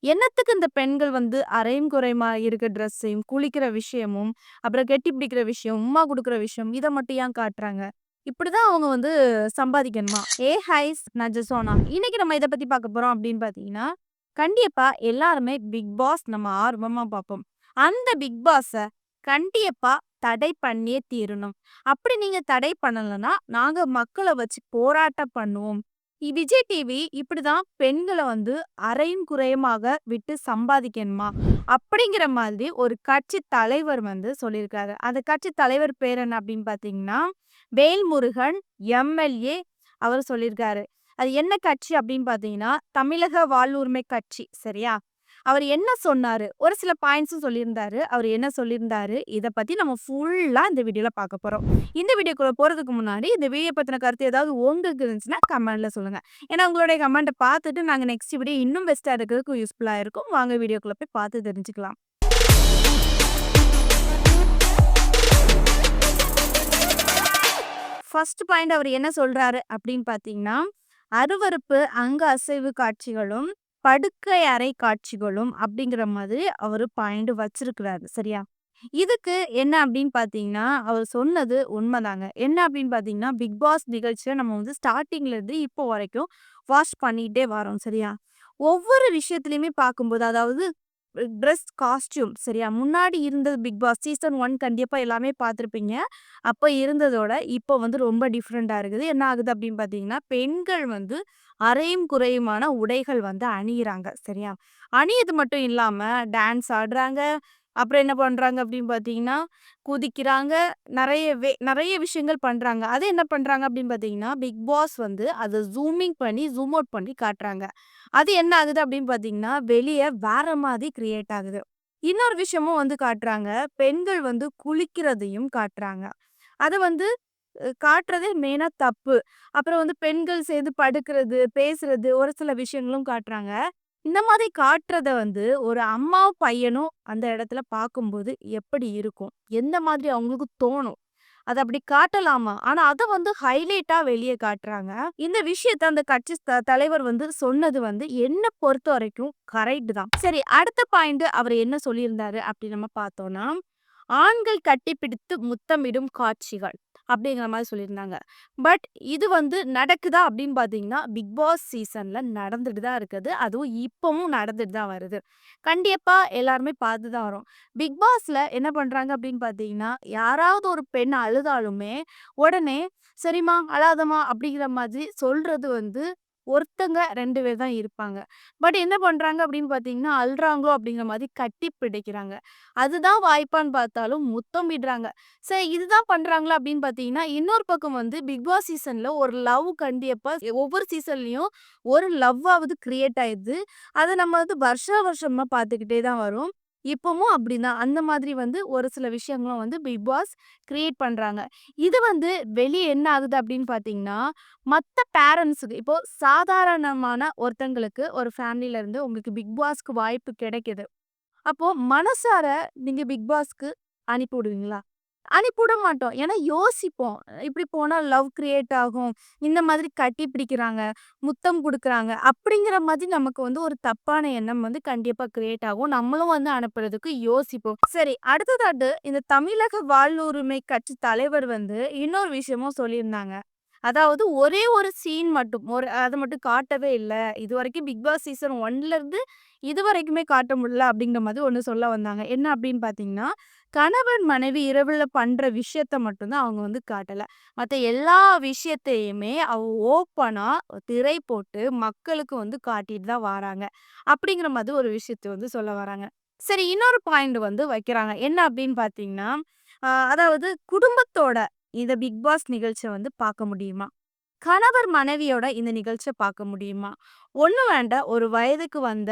என்னத்துக்கு இந்த பெண்கள் வந்து அரையும் குறையுமா இருக்க ட்ரெஸ்ஸையும், குளிக்கிற விஷயமும், அப்புறம் கெட்டி பிடிக்கிற விஷயம், உம்மா குடுக்குற விஷயம், இத மட்டும் ஏன் காட்டுறாங்க? இப்படிதான் அவங்க வந்து சம்பாதிக்கணுமா? ஹைஸ் நான் ஜெசோனா. இன்னைக்கு நம்ம இத பத்தி பார்க்க போறோம் அப்படின்னு பார்த்தீங்கன்னா, கண்டிப்பா எல்லாருமே பிக் பாஸ் நம்ம ஆர்வமா பார்ப்போம். அந்த பிக் பாஸ கண்டிப்பா தடை பண்ணியே தீரணும். அப்படி நீங்க தடை பண்ணலன்னா, நாங்க மக்கள வச்சு போராட்டம் பண்ணுவோம். விஜய் டிவி இப்படிதான் பெண்கள வந்து அரையும் குறையுமாக விட்டு சம்பாதிக்கணுமா? அப்படிங்கிற மாதிரி ஒரு கட்சி தலைவர் வந்து சொல்லியிருக்காரு. அந்த கட்சி தலைவர் பேர் என்ன அப்படின்னு பார்த்தீங்கன்னா, வேல்முருகன் எம்.எல்.ஏ. அவரு சொல்லியிருக்காரு. அது என்ன கட்சி அப்படின்னு பார்த்தீங்கன்னா, தமிழக வாழ்வுரிமை கட்சி. சரியா? அவரு என்ன சொன்னாரு? ஒரு சில பாயிண்ட்ஸும் சொல்லியிருந்தாரு. அவரு என்ன சொல்லியிருந்தாரு? இத பத்தி நம்ம ஃபுல்லா இந்த வீடியோல பார்க்க போறோம். இந்த வீடியோக்குள்ள போறதுக்கு முன்னாடி, இந்த வீடியோ பத்தின கருத்து ஏதாவது உங்களுக்கு இருந்துச்சுன்னா கமெண்ட்ல சொல்லுங்க. ஏன்னா உங்களுடைய கமெண்ட்ட பார்த்துட்டு நாங்க நெக்ஸ்ட் வீடியோ இன்னும் பெஸ்ட்டா எடுக்கிறதுக்கு யூஸ்ஃபுல்லா இருக்கும். வாங்க வீடியோக்குள்ள போய் பார்த்து தெரிஞ்சுக்கலாம். ஃபர்ஸ்ட் பாயிண்ட் அவரு என்ன சொல்றாரு அப்படின்னு பார்த்தீங்கன்னா, அருவருப்பு அங்க அசைவு காட்சிகளும், படுக்கை அறை காட்சிகளும் அப்படிங்கிற மாதிரி அவரு பாயிண்ட் வச்சிருக்கிறாரு. சரியா? இதுக்கு என்ன அப்படின்னு பார்த்தீங்கன்னா, அவர் சொன்னது உண்மதாங்க. என்ன அப்படின்னு பார்த்தீங்கன்னா, பிக் பாஸ் நிகழ்ச்சிய நம்ம வந்து ஸ்டார்ட்டிங்ல இருந்து இப்போ வரைக்கும் வாட்ச் பண்ணிட்டே வரோம். சரியா? ஒவ்வொரு விஷயத்திலயுமே பார்க்கும்போது, அதாவது ட்ரெஸ், காஸ்டியூம் சரியா? முன்னாடி இருந்தது பிக் பாஸ் சீசன் 1 கண்டிப்பா எல்லாமே பார்த்துருப்பீங்க. அப்ப இருந்ததோட இப்போ வந்து ரொம்ப டிஃப்ரெண்ட்டா இருக்குது. என்ன ஆகுது அப்படின்னு பார்த்தீங்கன்னா, பெண்கள் வந்து அரையும் குறையுமான உடைகள் வந்து அணியிறாங்க. சரியா? அணியது மட்டும் இல்லாம டான்ஸ் ஆடுறாங்க. அப்புறம் என்ன பண்றாங்க அப்படின்னு பார்த்தீங்கன்னா, குதிக்கிறாங்க. நெறைய விஷயங்கள் பண்றாங்க. அது என்ன பண்றாங்க அப்படின்னு பார்த்தீங்கன்னா, பிக் பாஸ் வந்து அத ஜூமிங் பண்ணி, ஜூம் அவுட் பண்ணி காட்டுறாங்க. அது என்ன ஆகுது அப்படின்னு பார்த்தீங்கன்னா, வெளிய வேற மாதிரி கிரியேட் ஆகுது. இன்னொரு விஷயமும் வந்து காட்டுறாங்க. பெண்கள் வந்து குளிக்கிறதையும் காட்டுறாங்க. அத வந்து காட்டுறதே மெயினா தப்பு. அப்புறம் வந்து பெண்கள் சேர்ந்து படுக்கிறது, பேசுறது ஒரு சில விஷயங்களும் காட்டுறாங்க. இந்த மாதிரி காட்டுறத வந்து ஒரு அம்மாவும், பையனும் அந்த இடத்துல பார்க்கும்போது எப்படி இருக்கும்? எந்த மாதிரி அவங்களுக்கு தோணும்? அத அப்படி காட்டலாமா? ஆனா அத வந்து ஹைலைட்டா வெளிய காட்டுறாங்க. இந்த விஷயத்த அந்த கட்சி தலைவர் வந்து சொன்னது வந்து என்ன பொறுத்தவரைக்கும் கரெக்ட் தான். சரி அடுத்த பாயிண்ட் அவரு என்ன சொல்லியிருந்தாரு அப்படி நம்ம பார்த்தோம்னா, ஆண்கள் கட்டிப்பிடித்து முத்தமிடும் காட்சிகள் அப்படிங்கிற மாரி சொல்லியிருந்தாங்க. பட் இது வந்து நடக்குதா அப்படின்னு பார்த்தீங்கன்னா, பிக் பாஸ் சீசன்ல நடந்துட்டு தான் இருக்குது. அதுவும் இப்பவும் நடந்துட்டு தான் வருது. கண்டிப்பா எல்லாருமே பார்த்து தான் வரோம். பிக் பாஸ்ல என்ன பண்றாங்க அப்படின்னு பார்த்தீங்கன்னா, யாராவது ஒரு பெண் அழுதாலுமே, உடனே "சரிம்மா, அழாதம்மா" அப்படிங்கிற மாதிரி சொல்றது வந்து ஒருத்தங்க 2 பேர் தான் இருப்பாங்க. பட் என்ன பண்றாங்க அப்படின்னு பார்த்தீங்கன்னா, அழுறாங்களோ அப்படிங்கிற மாதிரி கட்டி பிடிக்கிறாங்க. அதுதான் வாய்ப்பான்னு பார்த்தாலும் முத்தம் விடுறாங்க. சரி இதுதான் பண்றாங்களா அப்படின்னு பார்த்தீங்கன்னா, இன்னொரு பக்கம் வந்து பிக் பாஸ் சீசன்ல ஒரு லவ் கண்டிப்பா ஒவ்வொரு சீசன்லயும் ஒரு லவ்வாவது கிரியேட் ஆயிடுது. அத நம்ம வந்து வருஷா வருஷமா பார்த்துக்கிட்டே தான் வரோம். இப்பவும் அப்படிதான். அந்த மாதிரி வந்து ஒரு சில விஷயங்களும் வந்து பிக் பாஸ் கிரியேட் பண்றாங்க. இது வந்து வெளிய என்ன ஆகுது அப்படின்னு பார்த்தீங்கன்னா, மத்த பேரண்ட்ஸுக்கு இப்போ சாதாரணமான ஒருத்தங்களுக்கு ஒரு ஃபேமிலில இருந்து உங்களுக்கு பிக் பாஸ்க்கு வாய்ப்பு கிடைக்குது. அப்போ மனசார நீங்க பிக் பாஸ்க்கு அனுப்பி விடுவீங்களா? அனுப்பிவிட மாட்டோம். ஏன்னா யோசிப்போம். இப்படி போனா லவ் கிரியேட் ஆகும். இந்த மாதிரி கட்டி பிடிக்கிறாங்க, முத்தம் குடுக்குறாங்க. அப்படிங்கிற மாதிரி நமக்கு வந்து ஒரு தப்பான எண்ணம் வந்து கண்டிப்பா கிரியேட் ஆகும். நம்மளும் வந்து அனுப்புறதுக்கு யோசிப்போம். சரி அடுத்ததாட்டு இந்த தமிழக வாழ்வுரிமை கட்சி தலைவர் வந்து இன்னொரு விஷயமும் சொல்லியிருந்தாங்க. அதாவது ஒரே ஒரு சீன் மட்டும் அத மட்டும் காட்டவே இல்ல. இதுவரைக்கும் பிக் பாஸ் சீசன் 1ல இருந்து இதுவரைக்குமே காட்ட முடியல அப்படிங்கிற மாதிரி ஒண்ணு சொல்ல வந்தாங்க. என்ன அப்படின்னு பார்த்தீங்கன்னா, கணவன், மனைவி இரவுல பண்ற விஷயத்த மட்டும் தான் அவங்க வந்து காட்டல. மத்த எல்லா விஷயத்தையுமே ஓப்பனா திரை போட்டு மக்களுக்கு வந்து காட்டிட்டு தான் வாராங்க. அப்படிங்கிற மாதிரி ஒரு விஷயத்த வந்து சொல்ல வராங்க. சரி இன்னொரு பாயிண்ட் வந்து வைக்கிறாங்க. என்ன அப்படின்னு பார்த்தீங்கன்னா, அதாவது குடும்பத்தோட இந்த பிக் பாஸ் நிகழ்ச்சிய வந்து பார்க்க முடியுமா? கணவர் மனைவியோட இந்த நிகழ்ச்சிய பார்க்க முடியுமா? ஒண்ணும் வேண்டாம். ஒரு வயதுக்கு வந்த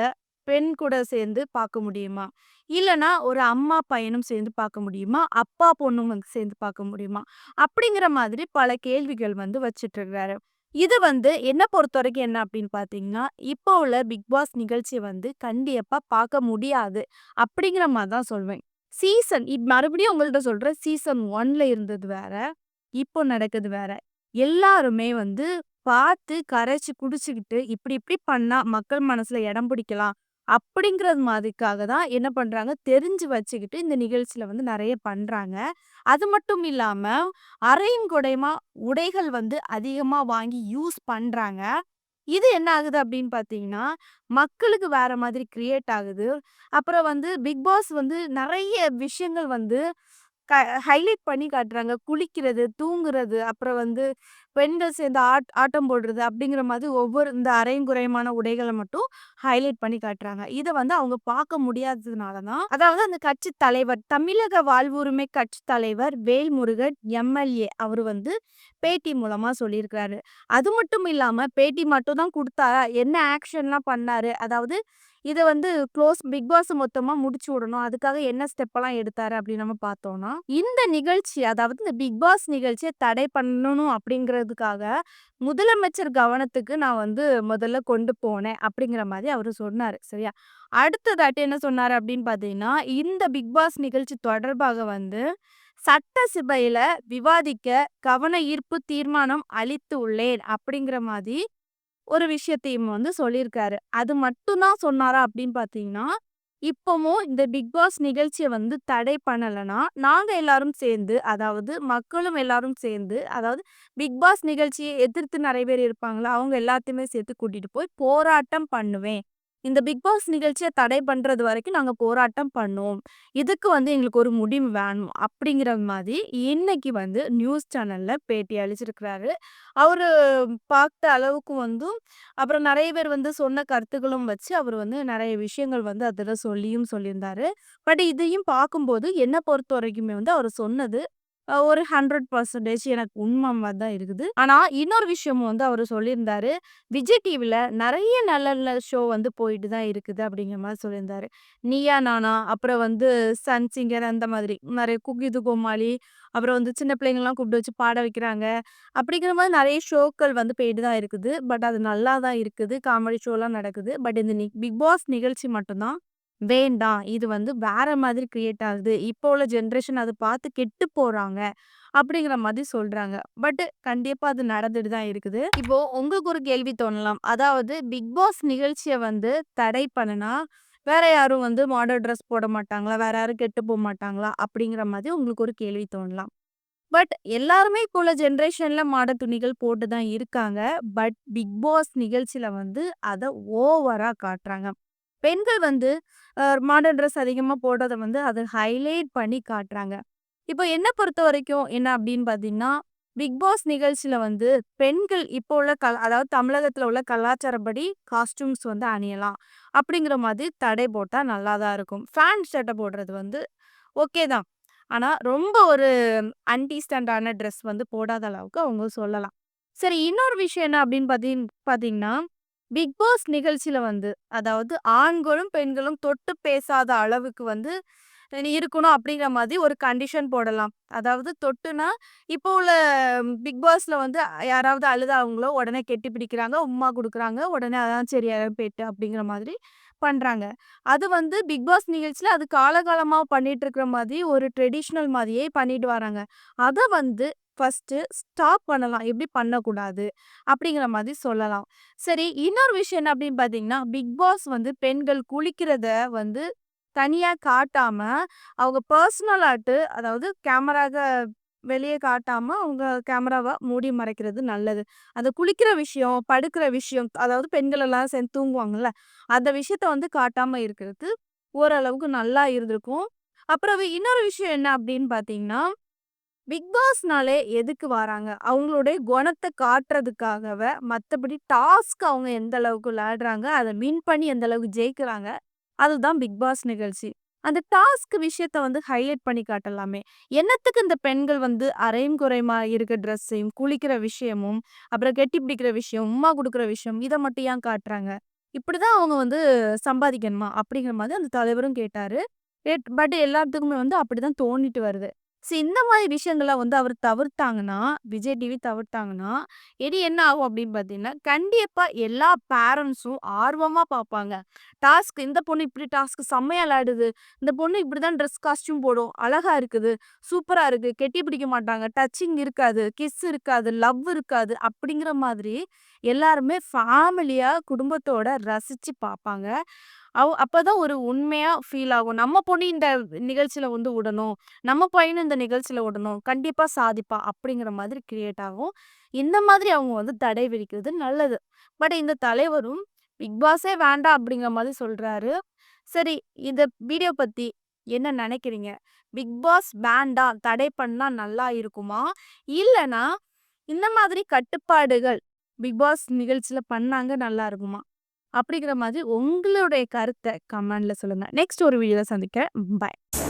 பெண் கூட சேர்ந்து பார்க்க முடியுமா? இல்லன்னா ஒரு அம்மா, பையனும் சேர்ந்து பார்க்க முடியுமா? அப்பா, பொண்ணும் வந்து சேர்ந்து பார்க்க முடியுமா? அப்படிங்கிற மாதிரி பல கேள்விகள் வந்து வச்சுட்டுருக்காரு. இது வந்து என்ன பொறுத்தவரைக்கும் என்ன அப்படின்னு பார்த்தீங்கன்னா, இப்போ உள்ள பிக் பாஸ் நிகழ்ச்சிய வந்து கண்டிப்பா பார்க்க முடியாது. அப்படிங்கிற மாரி தான் சொல்வேன். மறுபடியும் உங்கள்ட்ட சொல்றேன். சீசன் 1ல இருந்தது வேற. இப்போ நடக்குது வேற. எல்லாருமே வந்து பார்த்து கரைச்சு குடிச்சுக்கிட்டு, இப்படி இப்படி பண்ணா மக்கள் மனசுல இடம் பிடிக்கலாம். அப்படிங்கிறது மாதிரிக்காக தான் என்ன பண்றாங்க, தெரிஞ்சு வச்சுக்கிட்டு இந்த நிகழ்ச்சியில வந்து நெறைய பண்றாங்க. அது மட்டும் இல்லாம, அரையும் குறையுமா உடைகள் வந்து அதிகமா வாங்கி யூஸ் பண்றாங்க. இது என்ன ஆகுது அப்படின்னு பார்த்தீங்கன்னா, மக்களுக்கு வேற மாதிரி கிரியேட் ஆகுது. அப்புறம் வந்து பிக் பாஸ் வந்து நெறைய விஷயங்கள் வந்து க ஹைலைட் பண்ணி காட்டுறாங்க. குளிக்கிறது, தூங்குறது, அப்புறம் வந்து பெண்கள் சேர்ந்து ஆட்டம் போடுறது அப்படிங்கிற மாதிரி ஒவ்வொரு இந்த அரையும் குறையுமான உடைகள மட்டும் ஹைலைட் பண்ணி காட்டுறாங்க. இத வந்து அவங்க பார்க்க முடியாததுனால தான் அதாவது அந்த கட்சி தலைவர் தமிழக வாழ்வுரிமை கட்சி தலைவர் வேல்முருகன் எம்.எல்.ஏ. அவரு வந்து பேட்டி மூலமா சொல்லியிருக்கிறாரு. அது மட்டும் இல்லாம பேட்டி மட்டும் தான் குடுத்தாரா? என்ன ஆக்ஷன்லாம் பண்ணாரு? அதாவது இத வந்து பிக் பாஸ் மொத்தமா முடிச்சு விடணும். அதுக்காக என்ன ஸ்டெப்பெல்லாம் எடுத்தாரு அப்படின்னு நம்ம பார்த்தோம்னா, இந்த நிகழ்ச்சி அதாவது இந்த பிக் பாஸ் நிகழ்ச்சிய தடை பண்ணணும் அப்படிங்கிறதுக்காக, முதலமைச்சர் கவனத்துக்கு நான் வந்து முதல்ல கொண்டு போனேன் அப்படிங்கிற மாரி அவரு சொன்னாரு. சரியா? அடுத்ததாட்டி என்ன சொன்னாரு அப்படின்னு பார்த்தீங்கன்னா, இந்த பிக் பாஸ் நிகழ்ச்சி தொடர்பாக வந்து சட்டசபையில விவாதிக்க கவன ஈர்ப்பு தீர்மானம் அளித்து உள்ளேன் அப்படிங்கிற மாரி ஒரு விஷயத்தையும் வந்து சொல்லியிருக்காரு. அது மட்டும் தான் சொன்னாரா அப்படின்னு பார்த்தீங்கன்னா, இப்பவும் இந்த பிக் பாஸ் நிகழ்ச்சிய வந்து தடை பண்ணலன்னா, நாங்க எல்லாரும் சேர்ந்து அதாவது மக்களும் எல்லாரும் சேர்ந்து அதாவது பிக் பாஸ் நிகழ்ச்சிய எதிர்த்து நெறைய பேர் இருப்பாங்கல்ல, அவங்க எல்லாத்தையுமே சேர்த்து கூட்டிட்டு போய் போராட்டம் பண்ணுவேன். இந்த பிக் பாஸ் நிகழ்ச்சிய தடை பண்றது வரைக்கும் நாங்க போராட்டம் பண்ணுவோம். இதுக்கு வந்து எங்களுக்கு ஒரு முடிவு வேணும். அப்படிங்கிற மாரி இன்னைக்கு வந்து நியூஸ் சேனல்ல பேட்டி அளிச்சிருக்கிறாரு. அவரு பார்த்த அளவுக்கு வந்து அப்புறம் நெறைய பேர் வந்து சொன்ன கருத்துக்களும் வச்சு அவர் வந்து நெறைய விஷயங்கள் வந்து அதில சொல்லியிருந்தாரு. பட் இதையும் பார்க்கும்போது என்ன பொறுத்தவரைக்குமே வந்து அவர் சொன்னது ஒரு 100% எனக்கு உண்ம மாரி தான் இருக்குது. ஆனா இன்னொரு விஷயமும் வந்து அவரு சொல்லியிருந்தாரு. விஜய் டிவில நெறைய நல்ல நல்ல ஷோ வந்து போயிட்டு தான் இருக்குது அப்படிங்கிற மாரி சொல்லியிருந்தாரு. நீயா நானா, அப்புறம் வந்து சன் சிங்கர் அந்த மாதிரி நெறைய குக் வித் கோமாளி, அப்புறம் வந்து சின்ன பிள்ளைங்கலாம் கூப்பிட்டு வச்சு பாட வைக்கிறாங்க. அப்படிங்கிற மாரி நெறைய ஷோக்கள் வந்து போயிட்டு தான் இருக்குது. பட் அது நல்லா தான் இருக்குது. காமெடி ஷோலாம் நடக்குது. பட் இந்த பிக் பாஸ் நிகழ்ச்சி மட்டும் தான் வேண்டாம். இது வந்து வேற மாதிரி கிரியேட் ஆகுது. இப்போ உள்ள ஜெனரேஷன் அத பார்த்து கெட்டு போறாங்க. அப்படிங்கிற மாதிரி சொல்றாங்க. பட் கண்டிப்பா அது நடந்துட்டு தான் இருக்குது. இப்போ உங்களுக்கு ஒரு கேள்வி தோணலாம். அதாவது பிக் பாஸ் நிகழ்ச்சிய வந்து தடை பண்ணுனா, வேற யாரும் வந்து மாடர்ன் ட்ரெஸ் போட மாட்டாங்களா? வேற யாரும் கெட்டு மாட்டாங்களா? அப்படிங்கிற மாதிரி உங்களுக்கு ஒரு கேள்வி தோணலாம். பட் எல்லாருமே இப்போ உள்ள ஜெனரேஷன்ல மாட துணிகள் போட்டு தான் இருக்காங்க. பட் பிக் பாஸ் நிகழ்ச்சியில வந்து அத ஓவரா காட்டுறாங்க. பெண்கள் வந்து மாடர்ன் ட்ரெஸ் அதிகமா போடுறத வந்து அத ஹைலைட் பண்ணி காட்டுறாங்க. இப்போ என்ன பொறுத்தவரைக்கும் என்ன அப்படின்னு பார்த்தீங்கன்னா, பிக் பாஸ் நிகழ்ச்சியில வந்து பெண்கள் இப்போ உள்ள அதாவது தமிழகத்தில உள்ள கலாச்சாரப்படி காஸ்டியூம்ஸ் வந்து அணியலாம். அப்படிங்கிற மாதிரி தடை போட்டா நல்லா தான் இருக்கும். ஃபேண்ட் சட்டை போடுறது வந்து ஓகே தான். ஆனா ரொம்ப ஒரு அன்டீஸ்டன்டான ட்ரெஸ் வந்து போடாத அளவுக்கு அவங்க சொல்லலாம். சரி இன்னொரு விஷயம் என்ன அப்படின்னு பார்த்தீங்கன்னா, பிக் பாஸ் நிகழ்ச்சியில வந்து அதாவது ஆண்களும், பெண்களும் தொட்டு பேசாத அளவுக்கு வந்து நீ இருக்கணும் அப்படிங்கிற மாதிரி ஒரு கண்டிஷன் போடலாம். அதாவது தொட்டுனா, இப்போ உள்ள பிக் பாஸ்ல வந்து யாராவது அழுதாங்களோ உடனே கெட்டி பிடிக்கிறாங்க, உம்மா குடுக்குறாங்க. உடனே அதான் சரி பெட்டு அப்படிங்கிற மாதிரி பண்றாங்க. அது வந்து பிக் பாஸ் நிகழ்ச்சியில அது காலகாலமா பண்ணிட்டு இருக்கிற மாதிரி ஒரு ட்ரெடிஷனல் மாதிரியே பண்ணிட்டு வராங்க. அத வந்து ஃபர்ஸ்ட்டு ஸ்டாப் பண்ணலாம். எப்படி பண்ணக்கூடாது அப்படிங்கிற மாதிரி சொல்லலாம். சரி இன்னொரு விஷயம் என்ன அப்படின்னு பார்த்தீங்கன்னா, பிக் பாஸ் வந்து பெண்கள் குளிக்கிறத வந்து தனியா காட்டாம, அவங்க பெர்சனலாட்டு அதாவது கேமராக்கு வெளிய காட்டாம, அவங்க கேமராவ மூடி மறைக்கிறது நல்லது. அந்த குளிக்கிற விஷயம், படுக்கிற விஷயம், அதாவது பெண்கள் எல்லாம் சேர்ந்து தூங்குவாங்கல்ல, அந்த விஷயத்த வந்து காட்டாம இருக்கிறது ஓரளவுக்கு நல்லா இருந்திருக்கும். அப்புறம் இன்னொரு விஷயம் என்ன அப்படின்னு பார்த்தீங்கன்னா, பிக் பாஸ்னாலே எதுக்கு வராங்க? அவங்களுடைய குணத்த காட்டுறதுக்காகவ, மத்தபடி டாஸ்க் அவங்க எந்த அளவுக்கு விளையாடுறாங்க, அத வின் பண்ணி எந்த அளவுக்கு ஜெயிக்கிறாங்க, அதுதான் பிக் பாஸ் நிகழ்ச்சி. அந்த டாஸ்க் விஷயத்த வந்து ஹைலைட் பண்ணி காட்டலாமே. என்னத்துக்கு இந்த பெண்கள் வந்து அரையும் குறையுமா இருக்க ட்ரெஸ்ஸையும், குளிக்கிற விஷயமும், அப்புறம் கெட்டி பிடிக்கிற விஷயம், உம்மா குடுக்குற விஷயம், இத மட்டும் ஏன் காட்டுறாங்க? இப்படிதான் அவங்க வந்து சம்பாதிக்கணுமா? அப்படிங்கிற மாதிரி அந்த தலைவரும் கேட்டாரு. பட் எல்லாத்துக்குமே வந்து அப்படிதான் தோணிட்டு வருது. இந்த மாரி விஷயங்கள்லாம் வந்து அவர் தவிர்த்தாங்கன்னா, விஜய் டிவி தவிர்த்தாங்கன்னா, இனி என்ன ஆகும் அப்படின்னு பார்த்தீங்கன்னா, கண்டிப்பா எல்லா பேரண்ட்ஸும் ஆர்வமா பார்ப்பாங்க. இந்த பொண்ணு இப்படி டாஸ்க் செம்மையா விளையாடுது. இந்த பொண்ணு இப்படிதான் ட்ரெஸ் காஸ்டியூம் போடும். அழகா இருக்குது. சூப்பரா இருக்கு. கெட்டி பிடிக்க மாட்டாங்க. டச்சிங் இருக்காது. கிஸ் இருக்காது. லவ் இருக்காது. அப்படிங்கிற மாதிரி எல்லாருமே ஃபேமிலியா குடும்பத்தோட ரசிச்சு பார்ப்பாங்க. அப்பதான் ஒரு உண்மையா ஃபீல் ஆகும். நம்ம பொண்ணு இந்த நிகழ்ச்சியில வந்து விடணும். நம்ம பையனும் இந்த நிகழ்ச்சியில விடணும். கண்டிப்பா சாதிப்பான். அப்படிங்கிற மாதிரி கிரியேட் ஆகும். இந்த மாதிரி அவங்க வந்து தடை விதிக்கிறது நல்லது. பட் இந்த தலைவரும் பிக் பாஸே வேண்டாம் அப்படிங்கிற மாதிரி சொல்றாரு. சரி, இந்த வீடியோ பத்தி என்ன நினைக்கிறீங்க? பிக் பாஸ் வேண்டாம், தடை பண்ணா நல்லா இருக்குமா? இல்லனா இந்த மாதிரி கட்டுப்பாடுகள் பிக் பாஸ் நிகழ்ச்சியில பண்ணாங்க நல்லா இருக்குமா? அப்படிங்கிற மாதிரி உங்களுடைய கருத்த கமெண்ட்ல சொல்லுங்க. நெக்ஸ்ட் ஒரு வீடியோல சந்திக்கிறேன். பாய்.